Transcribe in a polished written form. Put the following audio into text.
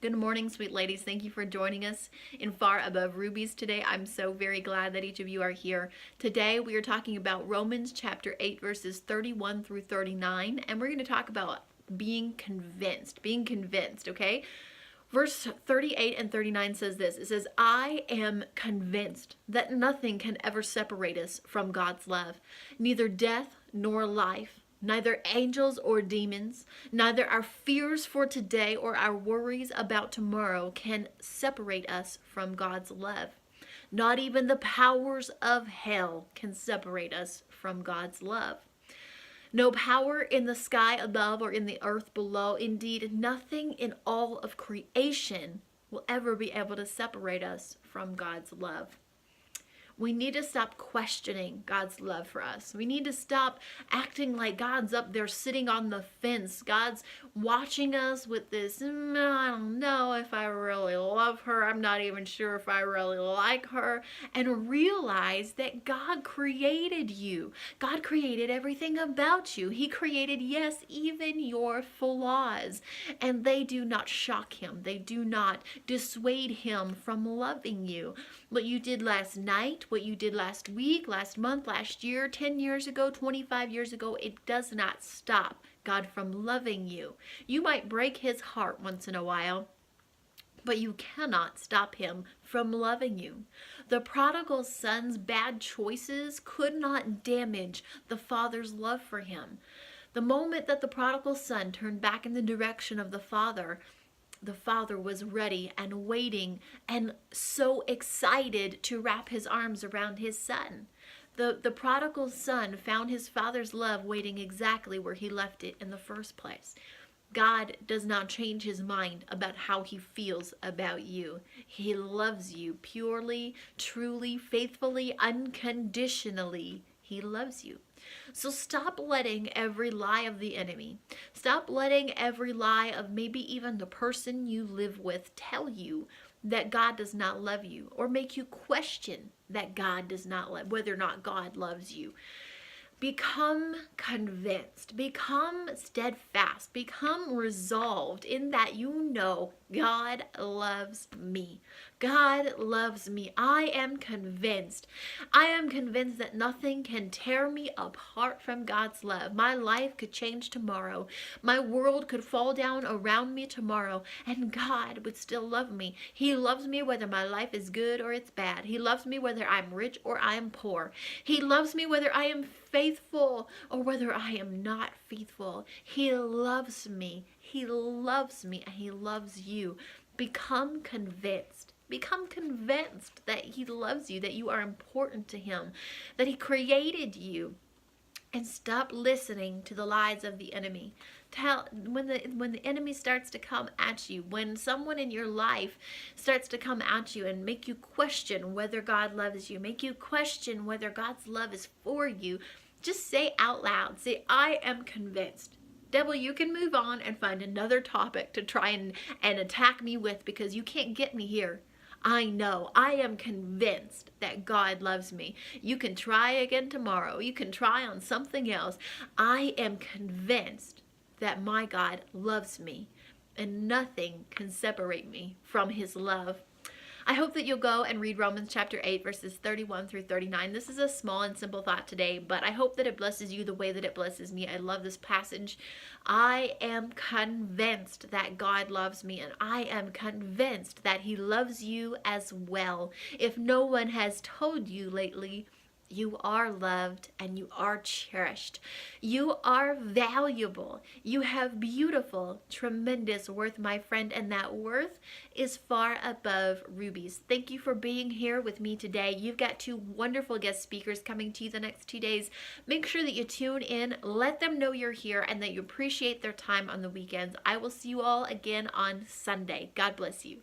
Good morning, sweet ladies. Thank you for joining us in Far Above Rubies today. I'm so very glad that each of you are here. Today we are talking about Romans chapter 8 verses 31 through 39, and we're going to talk about being convinced, okay? Verse 38 and 39 says this. It says, I am convinced that nothing can ever separate us from God's love, neither death nor life, neither angels or demons, neither our fears for today or our worries about tomorrow can separate us from God's love. Not even the powers of hell can separate us from God's love. No power in the sky above or in the earth below, indeed nothing in all of creation will ever be able to separate us from God's love. We need to stop questioning God's love for us. We need to stop acting like God's up there sitting on the fence. God's watching us with this, I don't know if I really love her. I'm not even sure if I really like her. And realize that God created you. God created everything about you. He created, yes, even your flaws. And they do not shock him. They do not dissuade him from loving you. What you did last night, what you did last week, last month, last year, 10 years ago, 25 years ago, it does not stop God from loving you. You might break his heart once in a while, but you cannot stop him from loving you. The prodigal son's bad choices could not damage the father's love for him. The moment that the prodigal son turned back in the direction of the father was ready and waiting and so excited to wrap his arms around his son. The prodigal son found his father's love waiting exactly where he left it in the first place. God does not change his mind about how he feels about you. He loves you purely, truly, faithfully, unconditionally. He loves you. So stop letting every lie of the enemy, stop letting every lie of maybe even the person you live with tell you that God does not love you, or make you question that God does not love, whether or not God loves you. Become convinced, become steadfast, become resolved in that you know God loves me. God loves me. I am convinced. I am convinced that nothing can tear me apart from God's love. My life could change tomorrow. My world could fall down around me tomorrow, and God would still love me. He loves me whether my life is good or it's bad. He loves me whether I'm rich or I'm poor. He loves me whether I am faithful or whether I am not faithful. He loves me. He loves me, and he loves you. Become convinced. Become convinced that he loves you, that you are important to him, that he created you. And stop listening to the lies of the enemy. When the enemy starts to come at you, when someone in your life starts to come at you and make you question whether God loves you, make you question whether God's love is for you, just say out loud, say, I am convinced. Devil, you can move on and find another topic to try and attack me with, because you can't get me here. I know, I am convinced that God loves me. You can try again tomorrow. You can try on something else. I am convinced that my God loves me, and nothing can separate me from his love. I hope that you'll go and read Romans chapter 8 verses 31 through 39. This is a small and simple thought today, but I hope that it blesses you the way that it blesses me. I love this passage. I am convinced that God loves me, and I am convinced that he loves you as well. If no one has told you lately, you are loved and you are cherished. You are valuable. You have beautiful, tremendous worth, my friend, and that worth is far above rubies. Thank you for being here with me today. You've got two wonderful guest speakers coming to you the next 2 days. Make sure that you tune in. Let them know you're here and that you appreciate their time on the weekends. I will see you all again on Sunday. God bless you.